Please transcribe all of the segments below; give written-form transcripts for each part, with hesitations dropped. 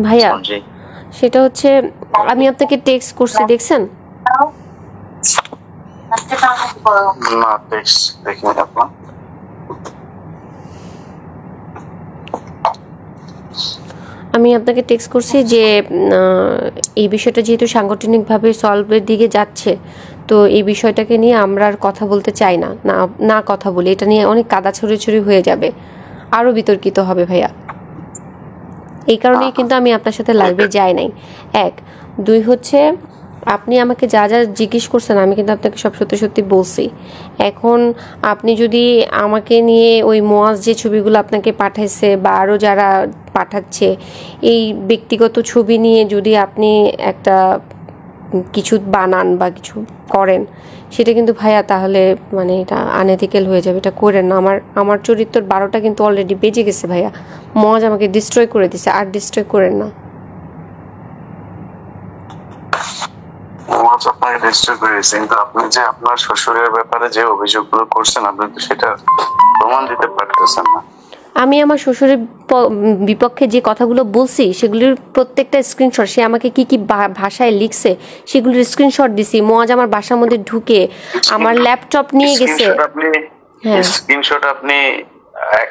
ভাইয়া সেটা হচ্ছে আমি আপনাকে টেক্সট করছি, দেখছেন? না টেক্সট দেখিনি আপনার। আমি আপনাকে টেক্সট করছি যে এই বিষয়টা যেহেতু সাংগঠনিকভাবে সলভের দিকে যাচ্ছে, তো এই বিষয়টাকে নিয়ে আমরা আর কথা বলতে চাই না, না কথা বলি, এটা নিয়ে অনেক কাদা ছড়াছড়ি হয়ে যাবে, আরও বিতর্কিত হবে ভাইয়া। এই কারণেই কিন্তু আমি আপনার সাথে লাইভে যাই নাই। এক, দুই হচ্ছে আপনি আমাকে যা যা জিজ্ঞেস করছেন আমি কিন্তু আপনাকে সব সত্যি সত্যি বলছি। এখন আপনি যদি আমাকে নিয়ে ওই মোয়াজ যে ছবিগুলো আপনাকে পাঠাইছে বা আরও যারা পাঠাচ্ছে এই ব্যক্তিগত ছবি নিয়ে যদি আপনি একটা কিছু বানান বা কিছু করেন, সেটা কিন্তু ভাইয়া তাহলে মানে এটা আনএথিক্যাল হয়ে যাবে, এটা করেন না। আমার চরিত্র 12টা কিন্তু অলরেডি বেজে গেছে ভাইয়া, মজ আমাকে ডিস্ট্রয় করে দিছে, আর ডিস্ট্রয় করেন না। আপনাকে ডিস্ট্রয় করে দিয়েছে, কিন্তু আপনি যে আপনার শ্বশুরের ব্যাপারে যে অভিযোগগুলো করছেন আপনি তো সেটা প্রমাণ দিতে পারতেছেন না। আমি আমার শ্বশুরের বিপক্ষে যে কথাগুলো বলছি সেগুলির প্রত্যেকটা স্ক্রিনশট, সে আমাকে কি কি ভাষায় লিখছে সেগুলির স্ক্রিনশট দিছি। মোয়াজ আমার বাসার মধ্যে ঢুকে আমার ল্যাপটপ নিয়ে গেছে। স্ক্রিনশট আপনি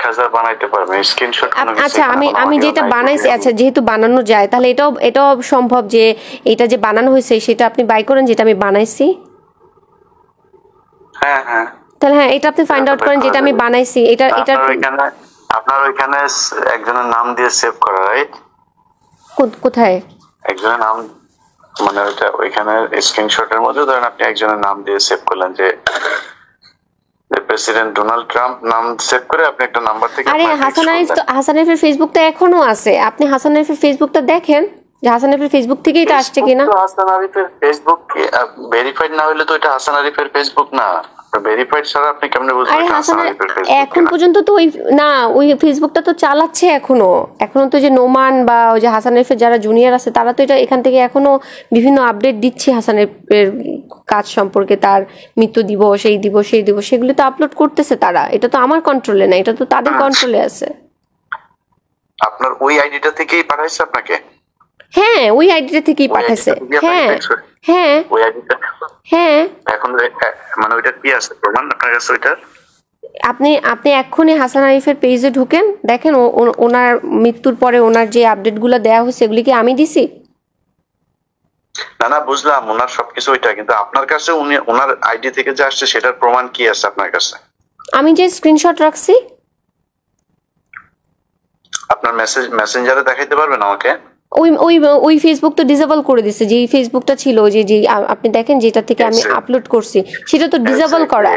1000 বানাইতে পারবেন স্ক্রিনশট। আচ্ছা আমি যেটা বানাইছি, আচ্ছা যেহেতু বানানো যায় তাহলে এটাও সম্ভব যে এটা যে বানানো হয়েছে সেটা আপনি বাই করেন যেটা আমি বানাইছি। হ্যাঁ হ্যাঁ, তাহলে হ্যাঁ এটা আপনি ফাইন্ড আউট করেন যেটা আমি বানাইছি। এটা আপনার ওইখানে একজনের নাম দিয়ে সেভ করা, রাইট? কোথায় একজনের নাম, মানে ওইখানে স্ক্রিনশটের মধ্যে ধরেন আপনি একজনের নাম দিয়ে সেভ করলেন যে প্রেসিডেন্ট ডোনাল্ড ট্রাম্প নাম সেভ করে আপনি একটা নাম্বার থেকে। আরে হাসান আরিফের ফেসবুকটা এখনো আছে, আপনি হাসান আরিফের ফেসবুকটা দেখেন যে হাসান আরিফের ফেসবুক থেকে এটা আসছে কিনা। হাসান আরিফের ফেসবুক ভেরিফাইড না হলে তো এটা হাসান আরিফের ফেসবুক না। ভেরিফাইড ছাড়া আপনি কেমনে বুঝবেন? আরে হাসান এখন পর্যন্ত তো ওই ফেসবুকটা তো চালাচ্ছে এখনো তো যে নোমান বা ওই যে হাসান আরিফের যারা জুনিয়র আছে তারা তো এটা এখান থেকে এখনো বিভিন্ন আপডেট দিচ্ছে হাসান আরিফের কাজ সম্পর্কে, তার মৃত্যু দিবস, এই দিবস সেই দিবস, সেগুলো তো আপলোড করতেছে তারা। এটা তো আমার কন্ট্রোলে না, এটা তো তাদের কন্ট্রোলে আছে। আপনার ওই আইডিটা থেকেই পাঠাইছে আপনাকে? হ্যাঁ ওই আইডিটা থেকেই পাঠাইছে। হ্যাঁ হ্যাঁ ওই আইডিটা। হ্যাঁ এখন মানে ওইটা কি আছে প্রমাণ আপনার কাছে ওইটার? আপনি এক্ষুনি হাসান আরিফের পেজে ঢুকেন, দেখেন ওনার মৃত্যুর পরে ওনার যে আপডেটগুলো দেওয়া হয়েছে এগুলি কি আমি দিছি? না বুঝলাম ওনার সবকিছু ওইটা, কিন্তু আপনার কাছে ওনার আইডি থেকে যে আসছে সেটার প্রমাণ কি আছে আপনার কাছে? আমি যে স্ক্রিনশট রাখছি। আপনার মেসেঞ্জারে দেখাইতে পারবেন আমাকে? ওই ফেসবুক তো ডিসেবল করে দিছে, যে ফেসবুকটা ছিল যে আপনি দেখেন যেটা থেকে আমি আপলোড করছি সেটা তো ডিসেবল করা।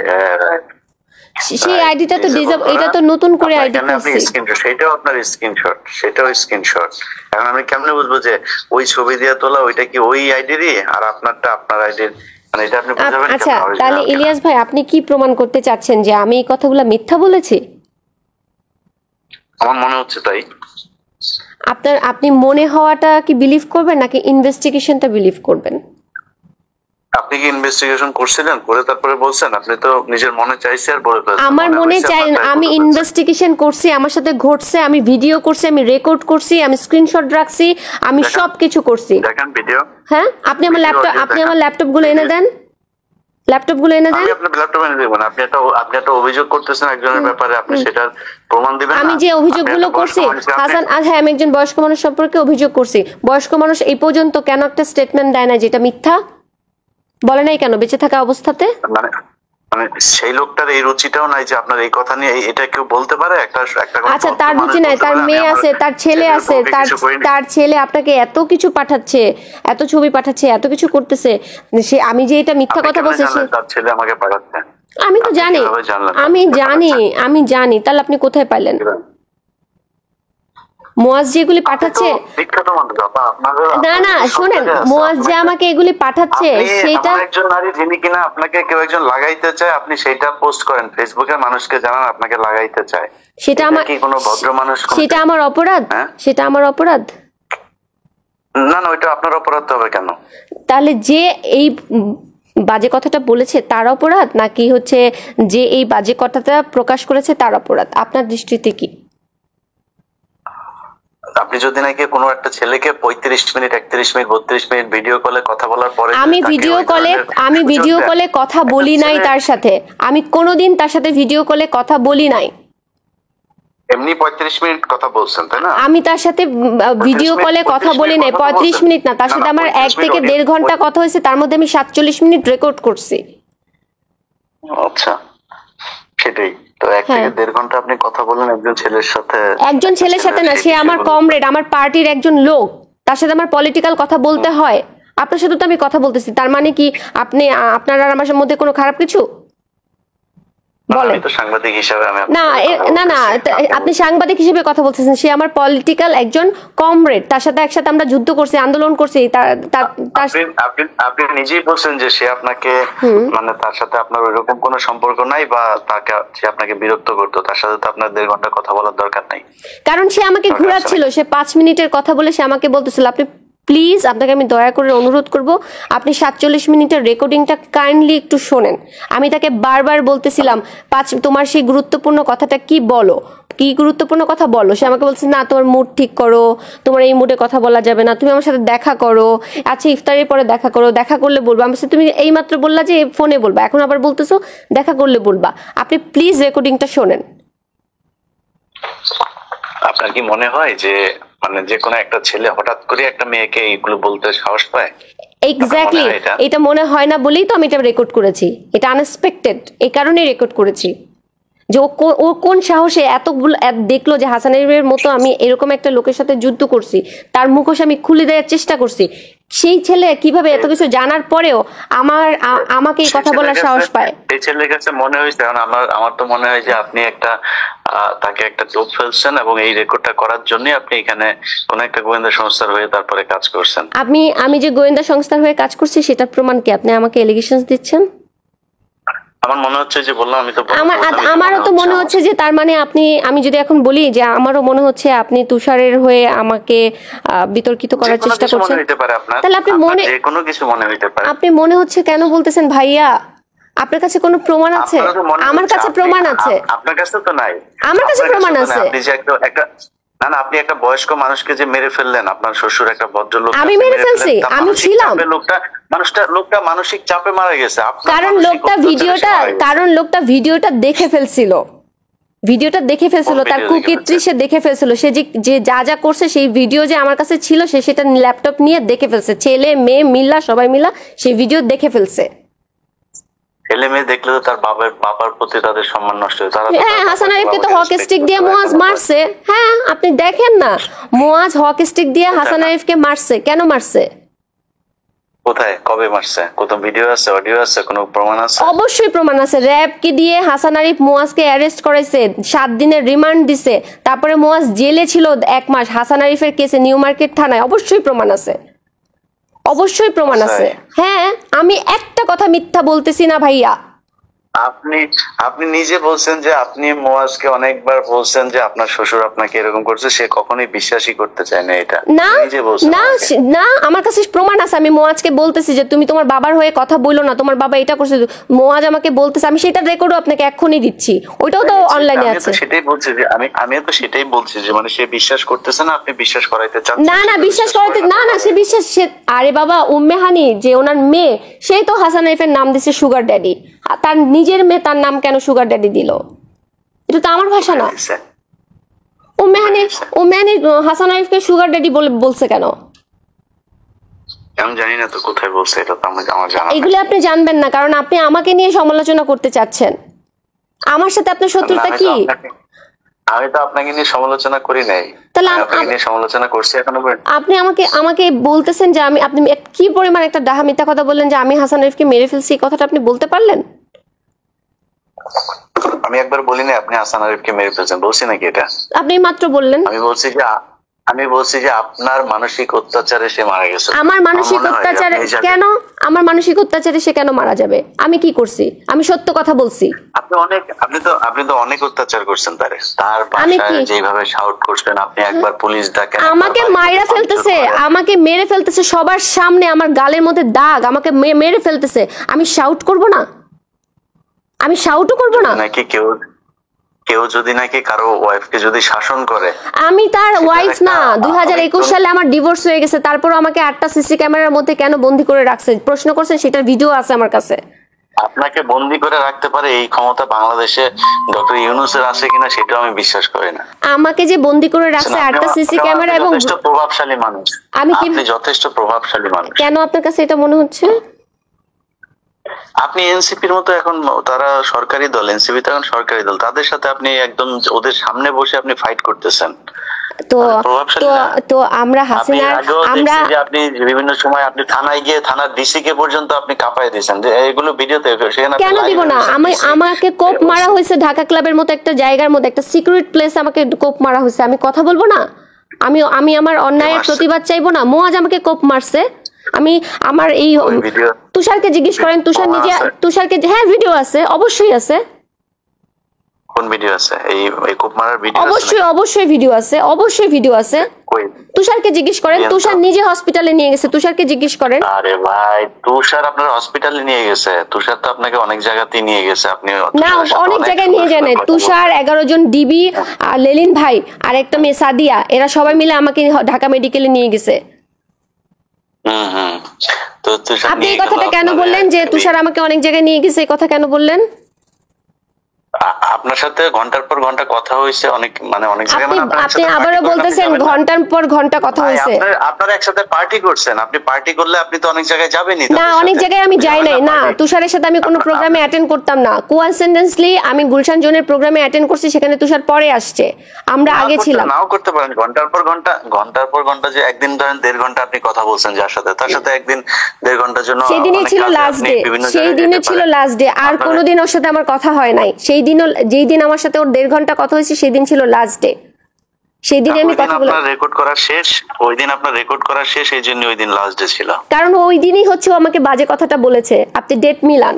সেই আইডিটা তো ডিসেবল, এটা তো নতুন করে আইডি করছি। সেটাও আপনার স্ক্রিনশট, সেটাও স্ক্রিনশট। এখন আমি কেমনে বুঝবো যে ওই ছবি দিয়ে তোলা ওইটা কি ওই আইডিরই আর আপনারটা আপনার আইডির? মানে এটা আপনি বুঝাবেন? আচ্ছা তাহলে ইলিয়াস ভাই আপনি কি প্রমাণ করতে চাচ্ছেন যে আমি এই কথাগুলো মিথ্যা বলেছি? আমার মনে হচ্ছে তাই। আপনি মনে হওয়াটা কি বিলিভ করবেন নাকি ইনভেস্টিগেশনটা বিলিভ করবেন? আপনি কি ইনভেস্টিগেশন করছিলেন, করে তারপরে বলছেন? আপনি তো নিজের মনে চাইছে আর বলে ফেলছেন। আমার মনে চাই, আমি ইনভেস্টিগেশন করছি, আমার সাথে ঘটছে, আমি ভিডিও করছি, আমি রেকর্ড করছি, আমি স্ক্রিনশট রাখছি, আমি সবকিছু করছি। দেখেন ভিডিও। হ্যাঁ আপনি আমার ল্যাপটপ গুলো এনে দেন, ল্যাপটপগুলো এনে দেন। আমি আপনার ল্যাপটপ এনে দেব না। আপনি একটা অভিযোগ করতেছেন একজনের ব্যাপারে, আপনি সেটার প্রমাণ দিবেন না? আমি যে অভিযোগগুলো করছি হাসান, হ্যাঁ আমি একজন বয়স্ক মানুষ সম্পর্কে অভিযোগ করছি। বয়স্ক মানুষ এই পর্যন্ত কেন একটা স্টেটমেন্ট দেয় না যেটা মিথ্যা? বলে নাই কেন বেঁচে থাকা অবস্থাতে? মানে সেই লোকটার এই রুচিটাও নাই যে আপনার এই কথা নিয়ে এটা কেউ বলতে পারে। আচ্ছা তার রুচি নাই, তার মেয়ে আছে, তার ছেলে আছে, তার ছেলে আপনাকে এত কিছু পাঠাচ্ছে, এত ছবি পাঠাচ্ছে, এত কিছু করতেছে, সে আমি যে এটা মিথ্যা কথা বলছি তার ছেলে আমাকে পাঠাচ্ছে? আমি তো জানি, আমি জানি। তাহলে আপনি কোথায় পাইলেন? মোয়াজ যেগুলি পাঠাচ্ছে, না শুনেন, মোয়াজ যে আমাকে এগুলি পাঠাচ্ছে সেটা একজন নারী যিনি কিনা আপনাকে কেউ একজন লাগাইতে চায়, আপনি সেটা পোস্ট করেন ফেসবুকে, মানুষকে জানান আপনাকে লাগাইতে চায়। সেটা আমার কি কোনো ভদ্র মানুষ? সেটা আমার অপরাধ? সেটা আমার অপরাধ না ওইটা আপনার অপরাধ হবে কেন? তাহলে যে এই বাজে কথাটা বলেছে তার অপরাধ, নাকি হচ্ছে যে এই বাজে কথাটা প্রকাশ করেছে তার অপরাধ? আপনার দৃষ্টিতে কি? আপনি যদি নাকি কোনো একটা ছেলেকে 35 মিনিট 31 মিনিট 32 মিনিট ভিডিও কলে কথা বলার পরে আমি ভিডিও কলে কথা বলি নাই তার সাথে, আমি কোনোদিন তার সাথে ভিডিও কলে কথা বলি নাই। এমনি 35 মিনিট কথা বলছেন তাই না? আমি তার সাথে ভিডিও কলে কথা বলি নাই 35 মিনিট না, তার সাথে আমার 1 থেকে 1.5 ঘন্টা কথা হয়েছে, তার মধ্যে আমি 47 মিনিট রেকর্ড করছি। আচ্ছা, সেটাই তো 1 থেকে 1.5 ঘন্টা আপনি কথা বলেন একজন ছেলের সাথে না, সে আমার কমরেড, আমার পার্টির একজন লোক, তার সাথে আমার পলিটিক্যাল কথা বলতে হয়। আপনার সাথে তো আমি কথা বলতেছি, তার মানে কি আপনার আর আমার মধ্যে কোনো খারাপ কিছু? আমি তো সাংবাদিক হিসেবে আপনি সাংবাদিক হিসেবে কথা বলতেছেন, সে আমার পলিটিক্যাল একজন কমরেড, তার সাথে একসাথে আমরা যুদ্ধ করছি, আন্দোলন করছি। আপনি নিজেই বলছেন যে সে আপনাকে মানে তার সাথে আপনার ওইরকম কোনো সম্পর্ক নাই বা সে আপনাকে বিরক্ত করতো, তার সাথে তো আপনার 1.5 ঘন্টা কথা বলার দরকার নাই, কারণ সে আমাকে ঘোরাচ্ছিল। সে 5 মিনিটের কথা বলে সে আমাকে বলতেছিল, আপনি প্লিজ, আপনাকে আমি দয়া করে অনুরোধ করব, আপনি 47 মিনিটের রেকর্ডিংটা কাইন্ডলি একটু শোনেন। আমি তাকে বারবার বলতেছিলাম, তোমার সেই গুরুত্বপূর্ণ কথাটা কি বলো, কি গুরুত্বপূর্ণ কথা বলো। সে আমাকে বলছে, না তোমার মুড ঠিক করো, তোমার এই মুডে কথা বলা যাবে না, তুমি আমার সাথে দেখা করো, আচ্ছা ইফতারের পরে দেখা করো, দেখা করলে বলবো। আমি তুমি এইমাত্র বললা যে ফোনে বলবা, এখন আবার বলতেছো দেখা করলে বলবা। আপনি প্লিজ রেকর্ডিংটা শোনেন। আপনার কি মনে হয় যে মানে যে কোনো একটা ছেলে হঠাৎ করে একটা মেয়েকে এইগুলো বলতে সাহস পায়? এক্স্যাক্টলি, এটা মনে হয় না বলেই তো আমি এটা রেকর্ড করেছি। এটা আনএক্সপেক্টেড, এই কারণেই রেকর্ড করেছি যে ও কোন সাহসে এতগুলো দেখলো যে হাসানের মতো আমি এরকম একটা লোকের সাথে যুদ্ধ করছি, তার মুখোশ আমি খুলে দেওয়ার চেষ্টা করছি। সেই ছেলে কিভাবে এত কিছু জানার পরেও আমাকে এই কথা বলার সাহস পায়? এই ছেলের কাছে মনে হয়েছে, আমার তো মনে হয় যে আপনি তাকে একটা টোপ ফেলছেন এবং এই রেকর্ডটা করার জন্য আপনি এখানে কোন একটা গোয়েন্দা সংস্থার হয়ে তারপরে কাজ করছেন। আমি যে গোয়েন্দা সংস্থার হয়ে কাজ করছি সেটা প্রমাণ কি? আপনি আমাকে এলিগেশনস দিচ্ছেন। আমার মনে হচ্ছে যে বললাম, আমি তো আমারও তো মনে হচ্ছে যে তার মানে আমি যদি এখন বলি যে আমারও মনে হচ্ছে আপনি তুষারের হয়ে আমাকে বিতর্কিত করার চেষ্টা করছেন। তাহলে আপনি কোনো কিছু মনে হইতে পারে। আপনি মনে হচ্ছে কেন বলতেছেন ভাইয়া? আপনার কাছে কোনো প্রমাণ আছে? আমার কাছে প্রমাণ আছে। আপনার কাছে তো নাই। আমার কাছে প্রমাণ আছে। আপনি যে একটা আপনি একটা বয়স্ক মানুষকে যে মেরে ফেললেন, আপনার শ্বশুর একটা ভদ্রলোক, আমি মেরে ফেলছি? আমি ছিলাম। লোকটা মানসিক চাপে মারা গেছে, কারণ লোকটা ভিডিওটা দেখে ফেলছিল। তার কুকীর্তি সে দেখে ফেলছিল। সে যে যা করছে সেই ভিডিও যে আমার কাছে ছিল, সে সেটা ল্যাপটপ নিয়ে দেখে ফেলছে। ছেলে মেয়ে মিল্লা সবাই মিলা সেই ভিডিও দেখে ফেলছে। ছেলে মেয়ে দেখলে তো তার বাবার প্রতি তাদের সম্মান নষ্ট হয়। হ্যাঁ, হাসান আরিফকে তো হক স্টিক দিয়ে মুয়াজ মারছে। হ্যাঁ, আপনি দেখেন না, মুয়াজ হক স্টিক দিয়ে হাসান আরিফকে মারছে। কেন মারছে? কোথায়, কবে মারছে? কত ভিডিও আছে, অডিও আছে, কোনো প্রমাণ আছে? অবশ্যই প্রমাণ আছে। র‍্যাব কি দিয়ে হাসান আরিফ মুয়াজকে অ্যারেস্ট করাইছে, 7 দিনের রিমান্ড দিছে, তারপরে মুয়াজ জেলে ছিল 1 মাস হাসান আরিফের কেসে নিউ মার্কেট থানায়। অবশ্যই প্রমাণ আছে, অবশ্যই প্রমাণ আছে। হ্যাঁ, আমি একটা কথা মিথ্যা বলতেছি না ভাইয়া। আপনি নিজে বলছেন যে আপনি মুয়াজকে অনেকবার বলছেন যে আপনার শ্বশুর আপনাকে এরকম করছে, সে কখনোই বিশ্বাসই করতে চায় না। এটা নিজে বলছেন। না, আমার কাছে প্রমাণ আছে। আমি মুয়াজকে বলতেছি যে তুমি তোমার বাবার হয়ে কথা বলো না, তোমার বাবা এটা করছে। মুয়াজ আমাকে বলতেছে, আমি সেটা রেকর্ডও আপনাকে এখনই দিচ্ছি, ওইটাও তো অনলাইনে আছে। সেটাই বলছি যে আমিও তো সেটাই বলছি যে মানে সে বিশ্বাস করতেছে না, আপনি বিশ্বাস করাইতে চান। না বিশ্বাস করাইতে না সে বিশ্বাস। আরে বাবা, উম্মে হানি যে ওনার মেয়ে, সেই তো হাসান আরিফের নাম দিছে সুগার ড্যাডি। তার নিজের মেয়ে তার নাম কেন সুগার ড্যাডি দিল? এটা তো আমার ভাষা না। উম্মে হানি হাসান আরিফকে সুগার ড্যাডি বলছে কেন? আমি জানি না তো কোথায় বলছে, এটা তো আমার জানা। এগুলো আপনি জানবেন না, কারণ আপনি আমাকে নিয়ে সমালোচনা করতে চাচ্ছেন। আমার সাথে আপনার শত্রুতা কি? আমি তো আপনাকে নিয়ে সমালোচনা করি নাই। তাহলে আপনাকে নিয়ে সমালোচনা করছি এখনো পর্যন্ত। আপনি আমাকে বলতেছেন যে আপনি কি পরিমাণ একটা ডাহা মিথ্যা কথা বললেন যে আমি হাসান আরিফকে মেরে ফেলছি। এই কথাটা আপনি বলতে পারলেন? আমি একবার বলিনি আপনি হাসান আরিফকে মেরে ফেলছেন, বলছি নাকি এটা? আপনি মাত্র বললেন। আমি বলছি যে আপনার মানসিক অত্যাচারে সে মারা গেছে। আমার মানসিক অত্যাচারে কেন? আমার মানসিক অত্যাচারে সে কেন মারা যাবে? আমি কি করছি? আমি সত্য কথা বলছি। আপনি তো অনেক অত্যাচার করছেন তার বাসায় যেভাবে শাউট করছেন, আপনি একবার পুলিশ ডাকেন, আমাকে মাইরা ফেলতেছে, আমাকে মেরে ফেলতেছে সবার সামনে, আমার গালের মধ্যে দাগ, আমাকে মেরে ফেলতেছে। আমি শাউট করব না? আমি শাউটও করব না নাকি? কেউ যদি নাকি কারো ওয়াইফকে যদি শাসন করে, আমি তার ওয়াইফ না। 2021 সালে আমার ডিভোর্স হয়ে গেছে, তারপর আমাকে 8টা সিসি ক্যামেরার মধ্যে কেন বন্দি করে রাখছে প্রশ্ন করছেন, সেটার ভিডিও আছে আমার কাছে। আপনাকে বন্দি করে রাখতে পারে এই ক্ষমতা বাংলাদেশে ডক্টর ইউনূসের আছে কিনা সেটা আমি বিশ্বাস করি না। আমাকে যে বন্দি করে রাখছে 8টা সিসি ক্যামেরা এবং যথেষ্ট প্রভাবশালী মানুষ, আপনি যথেষ্ট প্রভাবশালী মানুষ। কেন আপনার কাছে এটা মনে হচ্ছে? আপনি এনসিপির মতো এখন তারা সরকারি দল, এনসিপি তো এখন সরকারি দল, তাদের সাথে আপনি একদম ওদের সামনে বসে আপনি ফাইট করতেছেন। তো তো আমরা হাসিনার আমরা আপনি বিভিন্ন সময় আপনি থানায় গিয়ে থানার ডিসি কে পর্যন্ত আপনি কাঁপায় দিয়েছেন, যে এগুলো ভিডিওতে সেখানে কেন দিব না? আমাকে কোপ মারা হয়েছে ঢাকা ক্লাবের মতো একটা জায়গার মধ্যে, একটা সিক্রেট প্লেস আমাকে কোপ মারা হয়েছে, আমি কথা বলবো না? আমি আমার অন্যায়ের প্রতিবাদ চাইবো না? মোয়াজ আমাকে কোপ মারছে, আমি আমার এই তুষারকে জিজ্ঞেস করেন, তুষারকে হ্যাঁ ভিডিও আছে, অবশ্যই আছে। কোন ভিডিও আছে? এই কোপ মারার ভিডিও? অবশ্যই ভিডিও আছে, অবশ্যই ভিডিও আছে। তুষারকে জিজ্ঞেস করেন, তুষার নিজে হসপিটালে নিয়ে গেছে, তুষারকে জিজ্ঞেস করেন। আরে ভাই, তুষার আপনার হসপিটালে নিয়ে গেছে? তুষার তো আপনাকে অনেক জায়গাতেই নিয়ে গেছে। আপনি না, অনেক জায়গায় নিয়ে যান। তুষার, 11 জন ডিবি, লেলিন ভাই আর একটা মেয়ে সাদিয়া, এরা সবাই মিলে আমাকে ঢাকা মেডিকেলে নিয়ে গেছে। তো তুষার, আপনি এই কথাটা কেন বললেন যে তুষার আমাকে অনেক জায়গায় নিয়ে গেছে? এই কথা কেন বললেন? আপনার সাথে ঘন্টার পর ঘন্টা কথা হয়েছে অনেক, মানে অনেক জায়গায়। আপনি আবারও বলতেছেন ঘন্টার পর ঘন্টা কথা হয়েছে। আপনারা একসাথে পার্টি করছেন, আপনি পার্টি করলে আপনি তো অনেক জায়গায় যাবেনই। না, অনেক জায়গায় আমি যাই নাই। না, তুষারের সাথে আমি কোনো প্রোগ্রামে অ্যাটেন্ড করতাম না। কোইন্সিডেন্টলি আমি গুলশান জোনের প্রোগ্রামে অ্যাটেন্ড করছি, সেখানে তুষার পরে আসছে, আমরা আগে ছিলাম। নাও করতে পারেন। ঘন্টার পর ঘন্টা যে একদিন ধরেন 1.5 ঘন্টা আপনি কথা বলছেন যার সাথে, তার সাথে একদিন 1.5 ঘন্টার জন্য, সেদিনই ছিল লাস্ট ডে, সেই দিনে ছিল লাস্ট ডে। আর কোনোদিন ওর সাথে আমার কথা হয় নাই। সেই দিনও, যেই দিন আমার সাথে ওর 1.5 ঘন্টা কথা হয়েছে, সেই দিন ছিল লাস্ট ডে। সেই দিনে আমি কথা বললাম। আপনার রেকর্ড করা শেষ, ওই দিন আপনার রেকর্ড করা শেষ, এই জন্য ওই দিন লাস্ট ডে ছিল। কারণ ওই দিনই হচ্ছে ও আমাকে বাজে কথাটা বলেছে। আপনি ডেট মিলান।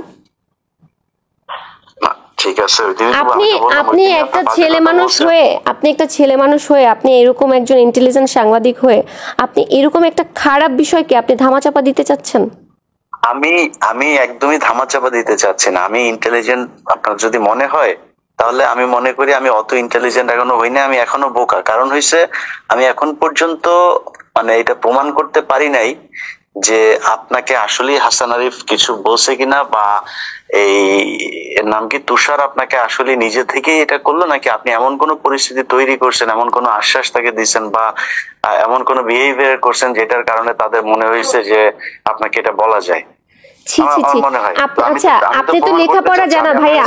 ঠিক আছে, ওই দিন আপনি একটা ছেলে মানুষ হয়ে আপনি এরকম একজন ইন্টেলিজেন্ট সাংবাদিক হয়ে আপনি এরকম একটা খারাপ বিষয়কে আপনি ধামাচাপা দিতে চাচ্ছেন? আমি একদমই ধামাচাপা দিতে চাচ্ছি না। আমি ইন্টেলিজেন্ট আপনার যদি মনে হয়, তাহলে আমি মনে করি আমি অত ইন্টেলিজেন্ট এখনো হই না, আমি এখনো বোকা। কারণ হইছে আমি এখন পর্যন্ত মানে এটা প্রমাণ করতে পারি নাই যে আপনাকে আসলে হাসান আরিফ কিছু বলছে কিনা, বা এই এর নাম কি তুষার আপনাকে আসলে নিজে থেকেই এটা করলো, নাকি আপনি এমন কোন পরিস্থিতি তৈরি করছেন, এমন কোন আশ্বাস তাকে দিচ্ছেন, বা এমন কোন বিহেভিয়ার করছেন যেটার কারণে তাদের মনে হয়েছে যে আপনাকে এটা বলা যায়। আচ্ছা, আপনি তো লেখাপড়া জানা ভাইয়া,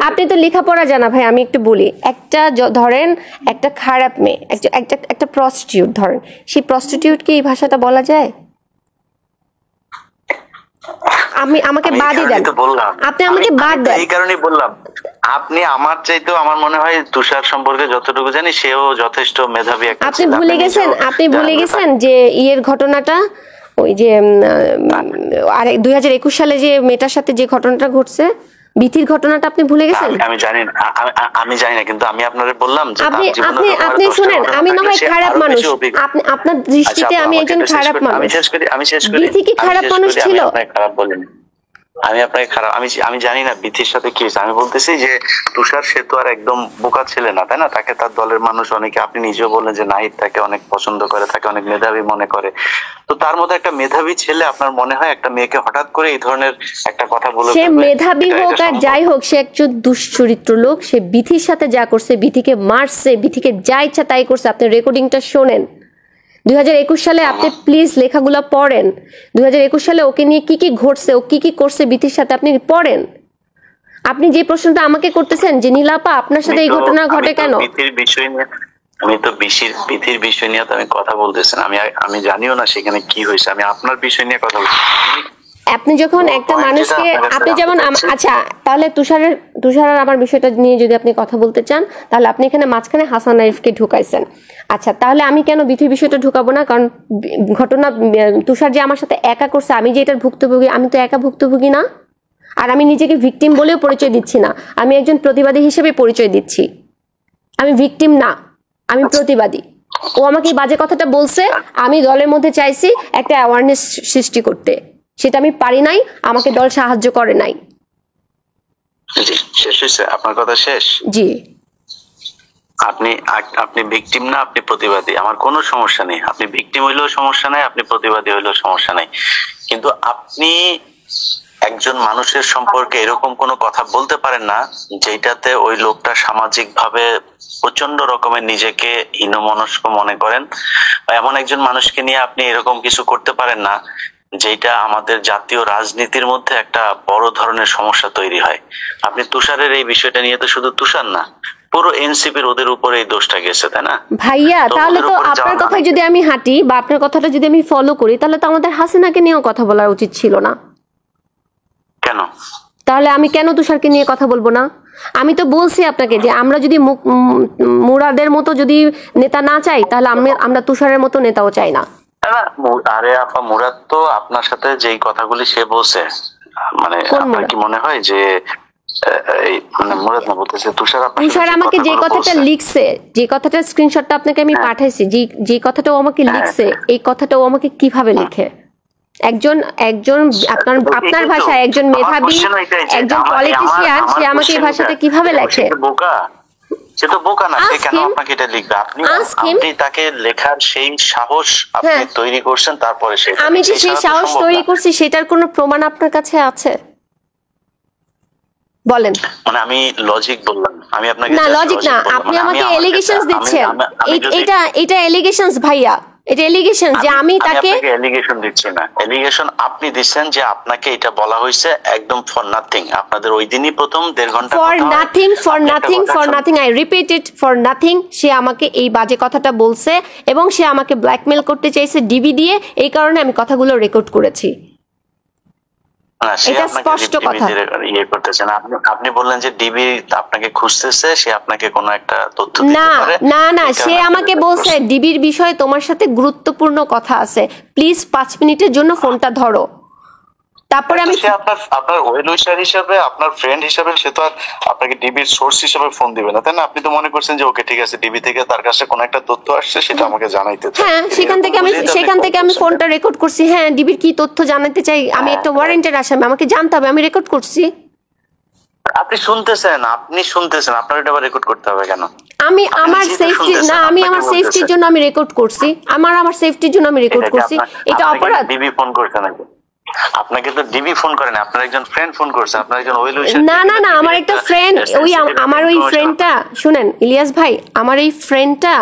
আপনি তো লেখাপড়া জানা ভাই। আমি একটু বলি, একটা ধরেন একটা খারাপ মেয়ে, একটা প্রস্টিটিউট ধরেন, সেই প্রস্টিটিউটকে এই ভাষাটা বলা যায়? আমাকে বাদই দেন, আপনি আমাকে বাদ দেন। এই কারণেই বললাম, আপনি আমার চাইতেও আমার মনে হয় তুষার সম্পর্কে যতটুকু জানি সেও যথেষ্ট মেধাবী একটা। আপনি ভুলে গেছেন যে ইয়ের ঘটনাটা, ওই যে আর 2021 সালে যে মেয়েটার সাথে যে ঘটনাটা ঘটছে, বিথির ঘটনাটা আপনি ভুলে গেছেন? আমি জানি না, কিন্তু আমি আপনাকে বললাম যে আপনি শুনেন, আমি না হয় খারাপ মানুষ, আপনার দৃষ্টিতে আমি একজন খারাপ মানুষ। আমি শেষ করি। বিথি কি খারাপ মানুষ ছিল? খারাপ বলিনি আমি আপনাকে, খারাপ আমি জানি না বিথির সাথে কি হয়েছে। আমি বলতেছি যে তুষার সে তো আর একদম বোকা ছেলে না, তাই না? তাকে তার দলের মানুষ অনেকে, আপনি নিজেও বললেন যে নাহিদ তাকে অনেক পছন্দ করে, তাকে অনেক মেধাবী মনে করে। তো তার মধ্যে একটা মেধাবী ছেলে আপনার মনে হয় একটা মেয়েকে হঠাৎ করে এই ধরনের একটা কথা বলে? সে মেধাবী হোক আর যাই হোক, সে একজন দুশ্চরিত্র লোক। সে বিথির সাথে যা করছে, বিথিকে মারছে, বিথিকে যা ইচ্ছা তাই করছে। আপনি রেকর্ডিংটা শোনেন। 2021 সালে আপনি প্লিজ লেখাগুলো পড়েন। 2021 সালে ওকে নিয়ে কি কি ঘটছে, ও কি কি করছে বিথির সাথে, আপনি পড়েন। আপনি যে প্রশ্নটা আমাকে করতেছেন যে নীলাপা আপনার সাথে এই ঘটনা ঘটে কেন, আমি তো বিথির বিষয় নিয়ে তো আমি কথা বলতেছি না। আমি জানিও না সেখানে কি হয়েছে, আমি আপনার বিষয় নিয়ে কথা বলছি। আপনি যখন একটা মানুষকে, আপনি যেমন, আচ্ছা তাহলে তুষার আমার বিষয়টা নিয়ে যদি আপনি কথা বলতে চান, তাহলে আপনি এখানে মাঝখানে হাসান আরিফকে ঢুকাইছেন। আচ্ছা, তাহলে আমি কেন বিথির বিষয়টা ঢুকাবো না? কারণ ঘটনা তুষার যে আমার সাথে একা করছে, আমি যে এটার ভুক্তভোগী, আমি তো একা ভুক্তভোগী না। আর আমি নিজেকে ভিকটিম বলেও পরিচয় দিচ্ছি না, আমি একজন প্রতিবাদী হিসেবে পরিচয় দিচ্ছি। আমি ভিকটিম না, আমি প্রতিবাদী। ও আমাকে বাজে কথাটা বলছে, আমি দলের মধ্যে চাইছি একটা অ্যাওয়ারনেস সৃষ্টি করতে, সেটা আমি পারি নাই, আমাকে দল সাহায্য করে নাই। শেষ হয়েছে আপনার কথা? শেষ? জি। আপনি আপনি ভিকটিম না, আপনি প্রতিবাদী, আমার কোনো সমস্যা নেই। আপনি ভিকটিম হইলেও সমস্যা নাই, আপনি প্রতিবাদী হইলেও সমস্যা নাই, কিন্তু আপনি একজন মানুষের সম্পর্কে এরকম কোনো কথা বলতে পারেন না যেটাতে ওই লোকটা সামাজিক ভাবে প্রচন্ড রকমের নিজেকে হীনমনস্ক মনে করেন, বা এমন একজন মানুষকে নিয়ে আপনি এরকম কিছু করতে পারেন না যেটা আমাদের জাতীয় রাজনীতির মধ্যে একটা বড় ধরনের সমস্যা তৈরি হয়। আপনি তুষারের এই বিষয়টা নিয়ে তো শুধু তুষার না, পুরো এনসিপির ওদের উপরে এই দোষটা গেছে, তাই না ভাইয়া? তাহলে তো আপনার কথায় যদি আমি হাঁটি বা আপনার কথাটা যদি আমি ফলো করি, তাহলে তো আমাদের হাসিনাকে নিয়েও কথা বলা উচিত ছিল না। কেন? তাহলে আমি কেন তুষারকে নিয়ে কথা বলবো না? আমি তো বলছি আপনাকে যে আমরা যদি মুরাদের মতো যদি নেতা না চাই, তাহলে আমরা তুষারের মতো নেতাও চাই না। আরে আপা, মুরাদ তো আপনার সাথে যেই কথাগুলি সে বলছে, মানে আপনার কি মনে হয় যে মানে মুরাদ না বলতেছে তুষার আমাকে যে কথাটা লিখছে, যে কথাটা স্ক্রিনশটটা আপনাকে আমি পাঠাইছি, যে কথাটা ও আমাকে লিখছে, এই কথাটা ও আমাকে কিভাবে লিখে? একজন আপনার ভাষায় একজন মেধাবী, একজন পলিটিশিয়ান, সে আমাকে এই ভাষাটা কিভাবে লেখে? সে তো বোকা না, সে কেন আপনাকে এটা লিখবে? আপনি তাকে লেখার সেই সাহস আপনি তৈরি করছেন, তারপরে আমি যে সেই সাহস তৈরি করছি সেটার কোনো প্রমাণ আপনার কাছে আছে? বলেন। মানে আমি লজিক বললাম, আমি আপনাকে না লজিক না, আপনি আমাকে এলিগেশনস দিচ্ছেন। এটা এলিগেশনস ভাইয়া, এটা এলিগেশন যে আমি তাকে এলিগেশন দিচ্ছি না। এলিগেশন আপনি দিচ্ছেন যে আপনাকে এটা বলা হয়েছে একদম ফর নাথিং। আপনাদের ওই দিনই প্রথম 1.5 ঘন্টা for nothing I repeat it, for nothing. সে আমাকে এই বাজে কথাটা বলছে এবং সে আমাকে ব্ল্যাকমেল করতে চাইছে ডিবি দিয়ে, এই কারণে আমি কথাগুলো রেকর্ড করেছি। এটা স্পষ্ট কথা। আপনি বললেন যে ডিবি আপনাকে খুঁজতেছে, সে আপনাকে কোনো একটা তথ্য দিতে পারে। না, সে আমাকে বলছে ডিবির বিষয়ে তোমার সাথে গুরুত্বপূর্ণ কথা আছে, প্লিজ 5 মিনিটের জন্য ফোনটা ধরো। তারপরে আমি আপনার ওয়েল উইশার হিসেবে, আপনার ফ্রেন্ড হিসেবে সে তো আর আপনাকে ডিবির সোর্স হিসেবে ফোন দিবে না, তাই না? আপনি তো মনে করছেন যে ওকে ঠিক আছে, ডিবি থেকে তার কাছে কোনো একটা তথ্য আসছে, সেটা আমাকে জানাইতে চাই। হ্যাঁ, সেখান থেকে আমি ফোনটা রেকর্ড করছি। হ্যাঁ, ডিবির কি তথ্য জানাতে চাই, আমি একটা ওয়ারেন্টের আসামি, আমাকে জানতে হবে, আমি রেকর্ড করছি। আপনি শুনতেছেন, আপনার এটা রেকর্ড করতে হবে কেন? আমি আমার সেফটি না, আমি আমার সেফটির জন্য আমি রেকর্ড করছি। আমার সেফটির জন্য আমি রেকর্ড করছি। এটা অপরাধ? ডিবি ফোন করছে নাকি? আপনাকে তো ডিবি ফোন করে না, আপনার একজন ফ্রেন্ড ফোন করছে, আপনার একজন ওয়েল উইশার। না, আমার একটা ফ্রেন্ড, আমার ওই ফ্রেন্ডটা, শুনেন ইলিয়াস ভাই, আমার এই ফ্রেন্ডটা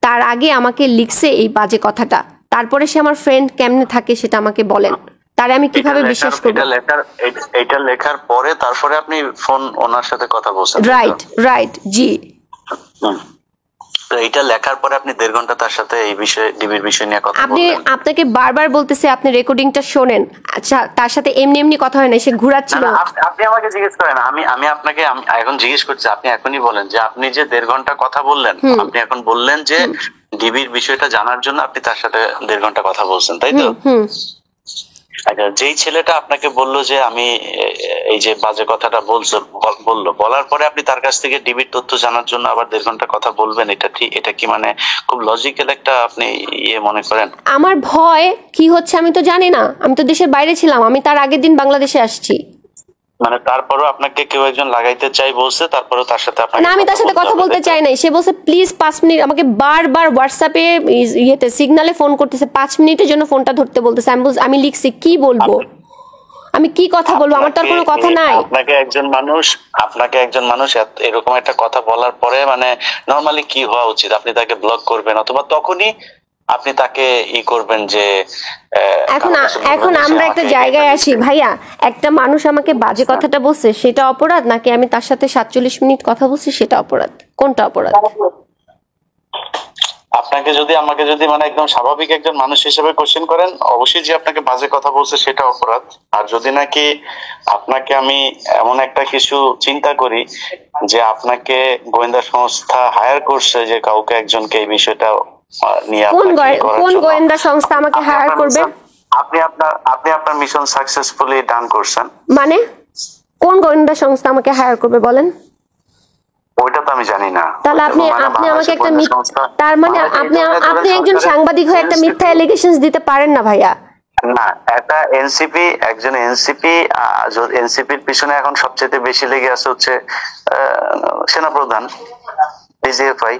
তার আগে আমাকে লিখছে এই বাজে কথাটা, তারপরে সে আমার ফ্রেন্ড কেমনে থাকে সেটা আমাকে বলেন, তারে আমি কিভাবে বিশ্বাস করব? এটা লেখার পরে তারপরে আপনি ফোন ওনার সাথে কথা বলছেন? রাইট, জি। তো এটা লেখার পরে আপনি 1.5 ঘন্টা তার সাথে এই বিষয়ে, ডিবির বিষয় নিয়ে কথা বললেন। আপনাকে বারবার বলতেছে আপনি রেকর্ডিংটা শোনেন। আচ্ছা, তার সাথে এমনি কথা হয় না, সে ঘুরাচ্ছিল। আপনি আমাকে জিজ্ঞেস করেন, আমি আপনাকে এখন জিজ্ঞেস করছি, আপনি এখনই বলেন যে আপনি যে 1.5 ঘন্টা কথা বললেন, আপনি এখন বললেন যে ডিবির বিষয়টা জানার জন্য আপনি তার সাথে 1.5 ঘন্টা কথা বলছেন, তাই তো? আচ্ছা, যেই ছেলেটা আপনাকে বললো যে আমি এই যে বাজে কথাটা বলার পরে আপনি তার কাছ থেকে ডিবির তথ্য জানার জন্য আবার 1.5 ঘন্টা কথা বলবেন, এটা কি মানে খুব লজিক্যাল একটা আপনি মনে করেন? আমার ভয় কি হচ্ছে আমি তো জানি না, আমি তো দেশের বাইরে ছিলাম, আমি তার আগের দিন বাংলাদেশে আসছি। মানে তারপরও আপনাকে কেউ একজন লাগাইতে চাই বলছে, তারপরও তার সাথে না, আমি তার সাথে কথা বলতে চাই নাই। সে বলছে প্লিজ 5 মিনিট, আমাকে বারবার হোয়াটসঅ্যাপে সিগনালে ফোন করতেছে, 5 মিনিটের জন্য ফোনটা ধরতে বলতেছে। আমি লিখছি কি বলবো, আমি কি কথা বলবো, আমার তো আর কোনো কথা নাই। আপনাকে একজন মানুষ এরকম একটা কথা বলার পরে মানে নরমালি কি হওয়া উচিত? আপনি তাকে ব্লক করবেন, অথবা তখনই আপনি তাকে করবেন যে এখন আমরা একটা জায়গায় আসি ভাইয়া, একটা মানুষ আমাকে বাজে কথাটা বলছে সেটা অপরাধ, নাকি আমি তার সাথে 47 মিনিট কথা বলছি সেটা অপরাধ? কোনটা অপরাধ? আমাকে যদি মানে একদম স্বাভাবিক একজন মানুষ হিসেবে কোশ্চেন করেন, অবশ্যই যে আপনাকে বাজে কথা বলছে সেটা অপরাধ। আর যদি নাকি আপনাকে আমি এমন একটা কিছু চিন্তা করি যে আপনাকে গোয়েন্দা সংস্থা হায়ার করছে, যে কাউকে একজনকে এই বিষয়টা নিয়ে, কোন গোয়েন্দা সংস্থা আমাকে হায়ার করবে? আপনি আপনার মিশন সাকসেসফুলি ডান করছেন। মানে কোন গোয়েন্দা সংস্থা আমাকে হায়ার করবে বলেন? ওইটা তো আমি জানি না। তাহলে আপনি আমাকে একটা তার মানে আপনি একজন সাংবাদিক হয়ে একটা মিথ্যা এলিগেশনস দিতে পারেন না ভাইয়া। না, একটা এনসিপির পিছনে এখন সবচেয়ে বেশি লেগে আছে হচ্ছে সেনাপ্রধান, ডিজিএফআই।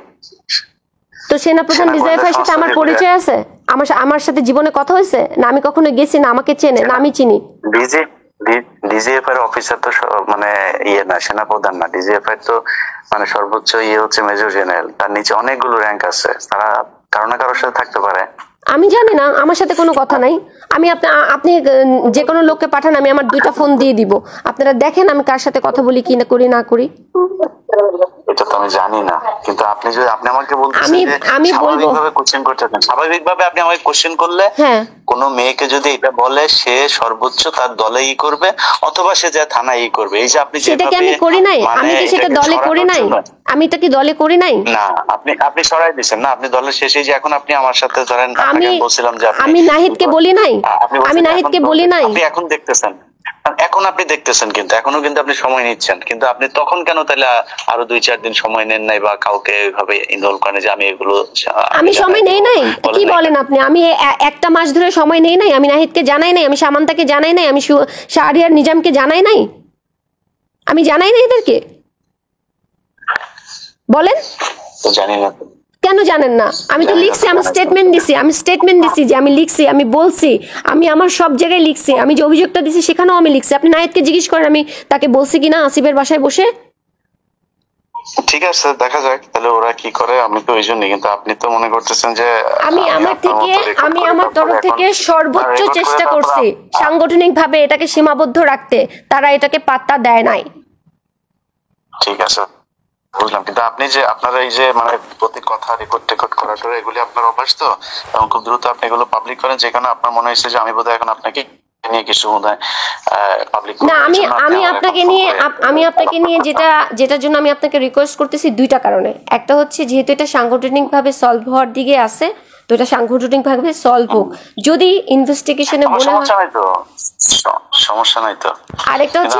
তো সেনাপ্রধান বিজয় ভাইয়ের সাথে আমার পরিচয় আছে? আমার সাথে জীবনে কথা হয়েছে? না আমি কখনো গেছি, না আমাকে চেনে, না আমি চিনি? ডিজিএফ এর অফিসার তো মানে না, সেনাপ্রধান না। ডিজিএফ এর তো মানে সর্বোচ্চ হচ্ছে মেজর জেনারেল, তার নিচে অনেকগুলো র্যাঙ্ক আছে, তারা কারো না কারোর সাথে থাকতে পারে। আমি জানি না, আমার সাথে কোনো কথা নাই। আপনি যে কোনো লোককে পাঠান, আমি আমার 2টা ফোন দিয়ে দিব, আপনারা দেখেন আমি কার সাথে কথা বলি কি না করি না করি। এটা তো আমি জানি না, কিন্তু আপনি আমাকে বলতেছেন আমি বলবো স্বাভাবিকভাবে কোশ্চেন করতেছেন, স্বাভাবিকভাবে আপনি আমাকে কোশ্চেন করলে কোন মেয়েকে যদি এটা বলে সে সর্বোচ্চ তার দলে করবে, অথবা সে যা থানায় করবে। এই যে আপনি সেটা কি আমি করি নাই? আমি কি সেটা দলে করি নাই? আমি এটা কি দলে করি নাই? না, আপনি সরাই দিয়েছেন না, আপনি দলের শেষে যে এখন আপনি আমার সাথে ধরেন আমি বলছিলাম যে আমি নাহিদকে বলি নাই, আমি নাহিদকে বলি নাই। আপনি এখন দেখতেছেন, কিন্তু এখনো কিন্তু আপনি সময় নিচ্ছেন, কিন্তু আপনি তখন কেন তাহলে আরো 2-4 দিন সময় নেন নাই, বা কাউকে এইভাবে ইনভলভ করেন যে আমি এগুলো আমি সময় নেই নাই? কি বলেন আপনি? আমি একটা মাস ধরে সময় নেই নাই? আমি নাহিদকে জানাই নাই, আমি সামান্তাকে জানাই নাই, আমি শাহরিয়ার নিজামকে জানাই নাই? আমি জানাই নাই এদেরকে? বলেন। তো জানি না কেন জানেন না? আমি তো লিখছি, আমি স্টেটমেন্ট দিছি যে আমি লিখছি, আমি বলছি, আমি আমার সব জায়গায় লিখছি, আমি যে অভিযোগটা দিছি সেখানেও আমি লিখছি। আপনি নাহিদকে জিজ্ঞেস করেন আমি তাকে বলছি কিনা আসিফের বাসায় বসে। ঠিক আছে, দেখা যাক তাহলে ওরা কি করে। আমি তো ওই জন্যই, কিন্তু আপনি তো মনে করতেছেন যে আমি আমার তরফ থেকে সর্বোচ্চ চেষ্টা করছি সাংগঠনিক ভাবে এটাকে সীমাবদ্ধ রাখতে, তারা এটাকে পাত্তা দেয় নাই। ঠিক আছে, বুঝলাম, কিন্তু আপনি যে আপনারা এই যে মানে প্রতি কথা রেকর্ড করাটা এগুলি আপনার অভ্যাস তো, এবং খুব দ্রুত আপনি এগুলো পাবলিক করেন, যেখানে আপনার মনে হয়েছে যে আমি বোধহয় এখন আপনাকে নিয়ে কিছু পাবলিক না, আমি আপনাকে নিয়ে যেটার জন্য আমি আপনাকে রিকোয়েস্ট করতেছি 2টা কারণে। একটা হচ্ছে যেহেতু এটা সাংগঠনিক ভাবে সলভ হওয়ার দিকে আছে, তো এটা সাংগঠনিক ভাবে সলভ হোক। যদি ইনভেস্টিগেশনে মনে হয় সমস্যা নাই তো। আরেকটা হচ্ছে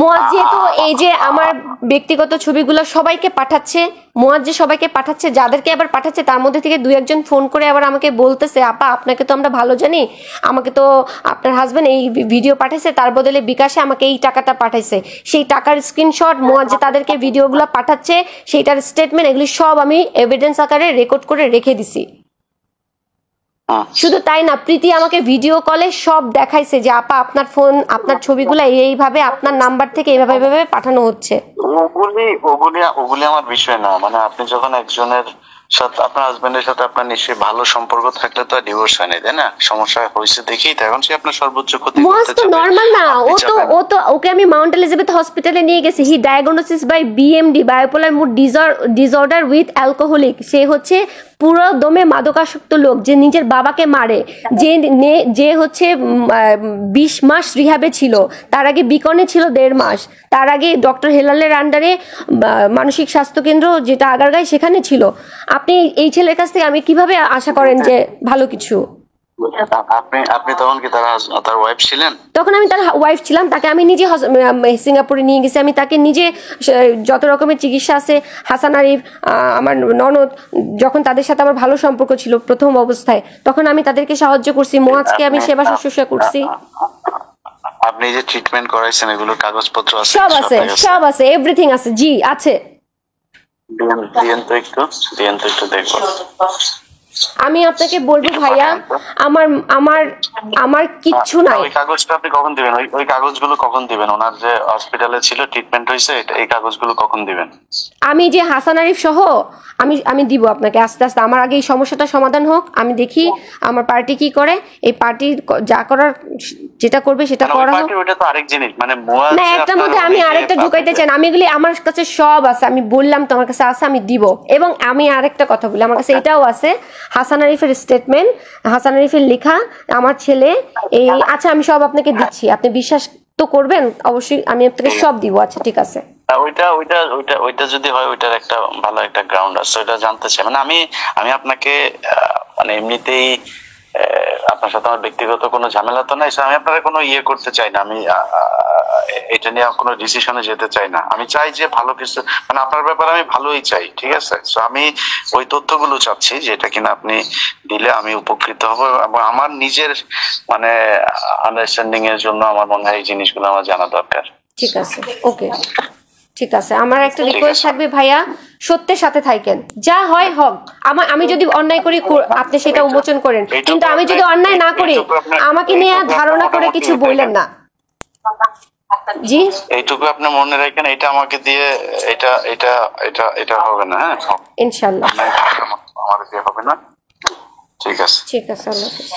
মুয়াজ যেহেতু এই যে আমার ব্যক্তিগত ছবিগুলো সবাইকে পাঠাচ্ছে, মুয়াজ যে সবাইকে পাঠাচ্ছে, যাদেরকে আবার পাঠাচ্ছে তার মধ্যে থেকে 2-1 জন ফোন করে আবার আমাকে বলতেছে, আপা আপনাকে তো আমরা ভালো জানি, আমাকে তো আপনার হাজবেন্ড এই ভিডিও পাঠাইছে, তার বদলে বিকাশে আমাকে এই টাকাটা পাঠাইছে। সেই টাকার স্ক্রিনশট, মুয়াজ যে তাদেরকে ভিডিওগুলো পাঠাচ্ছে সেইটার স্টেটমেন্ট, এগুলি সব আমি এভিডেন্স আকারে রেকর্ড করে রেখে দিছি। শুধু তাই না, প্রীতি আমাকে ভিডিও কলে সব দেখাইছে যে আপা আপনার ফোন, আপনার ছবিগুলো এইভাবে আপনার নাম্বার থেকে এইভাবে পাঠানো হচ্ছে। ওগুলি আমার বিষয় না। মানে আপনি যখন একজনের সাথে, আপনার হাজবেন্ডের সাথে আপনার নিশ্চয়ই ভালো সম্পর্ক থাকলে তো ডিভোর্স হয় না, তাই না? সমস্যা হয়েছে দেখেই তখন সে আপনার সর্বোচ্চ ক্ষতি করতে চায়। নরমাল না, ওকে আমি মাউন্ট এলিজাবেথ হসপিটালে নিয়ে গেছি। He diagnosis by BMD, bipolar mood disorder with alcoholic. সে হচ্ছে পুরো দমে মাদকাসক্ত লোক, যে নিজের বাবাকে মারে, যে হচ্ছে 20 মাস রিহাবে ছিল, তার আগে বিকনে ছিল 1.5 মাস, তার আগে ডক্টর হেলালের আন্ডারে মানসিক স্বাস্থ্য কেন্দ্র যেটা আগারগাঁয় সেখানে ছিল। আপনি এই ছেলের কাছ থেকে আমি কিভাবে আশা করেন যে ভালো কিছু? আপনি তখন কি তার ওয়াইফ ছিলেন? তখন আমি তার ওয়াইফ ছিলাম। তাকে আমি নিজে সিঙ্গাপুরে নিয়ে গেছি, আমি তাকে নিজে যত রকমের চিকিৎসা আছে, হাসান আরিফ, আমার ননদ, যখন তাদের সাথে আমার ভালো সম্পর্ক ছিল প্রথম অবস্থায়, তখন আমি তাদেরকে সাহায্য করছি, মুয়াজকে আমি সেবা শুশ্রূষা করছি। আপনি যে ট্রিটমেন্ট করাইছেন এগুলোর কাগজপত্র আছে? সব আছে, এভরিথিং আছে। জি আছে। দিয়েন তো একটু দেখবো। আমি আপনাকে বলবো ভাইয়া, আমার কিচ্ছু নাই। ওই কাগজটা আপনি কখন দিবেন? ওই কাগজগুলো কখন দিবেন? ওনার যে হসপিটালে ছিল, ট্রিটমেন্ট হয়েছে, এই কাগজগুলো কখন দিবেন? আমি যে হাসান আরিফ সহ আমি দিব আপনাকে আস্তে আস্তে। আমার আগে এই সমস্যাটা সমাধান হোক, আমি দেখি আমার পার্টি কি করে। এই পার্টি যা করার যেটা করবে সেটা করা হোক। ওটা তো আরেক জিনিস, মানে না, একটার মধ্যে আমি আরেকটা ঢুকাইতে চাই না। আমি এগুলি আমার কাছে সব আছে, আমি বললাম তো আমার কাছে আছে, আমি দিব। এবং আমি আরেকটা কথা বলি, আমার কাছে এটাও আছে, হাসান আরিফের স্টেটমেন্ট, হাসান আরিফের লেখা, আমার ছেলে এই, আচ্ছা আমি সব আপনাকে দিচ্ছি, আপনি বিশ্বাস তো করবেন অবশ্যই, আমি আপনাকে সব দিব। আচ্ছা ঠিক আছে। ওইটা যদি হয়, ওইটার একটা ভালো একটা গ্রাউন্ড আছে, ওইটা জানতে চাই। মানে আমি আপনাকে মানে এমনিতেই আপনার সাথে আমার ব্যক্তিগত কোনো ঝামেলা তো নাই, আমি আপনারা কোনো করতে চাই না, আমি এটা নিয়ে কোনো ডিসিশনে যেতে চাই না। আমি চাই যে ভালো কিছু, মানে আপনার ব্যাপারে আমি ভালোই চাই, ঠিক আছে? তো আমি ওই তথ্যগুলো চাচ্ছি যেটা কিনা আপনি দিলে আমি উপকৃত হব, এবং আমার নিজের মানে আন্ডারস্ট্যান্ডিং এর জন্য আমার মনে হয় এই জিনিসগুলো আমার জানা দরকার। ঠিক আছে, ওকে। ঠিক আছে, আমার একটা রিকোয়েস্ট থাকবে ভাইয়া, সত্যের সাথে থাকেন, যা হয় হোক। আমি যদি অন্যায় করি আপনি সেটা উন্মোচন করেন, কিন্তু আমি যদি অন্যায় না করি আমাকে নিয়ে ধারণা করে কিছু বললেন না। জি, এইটুকু আপনি মনে রাখেন, এটা আমাকে দিয়ে এটা এটা এটা এটা হবে না। হ্যাঁ, ইনশাআল্লাহ আমার দিয়ে হবে না। ঠিক আছে, ঠিক আছে, আল্লাহ হাফেজ।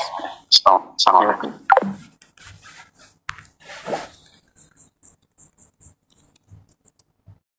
আসসালামু আলাইকুম।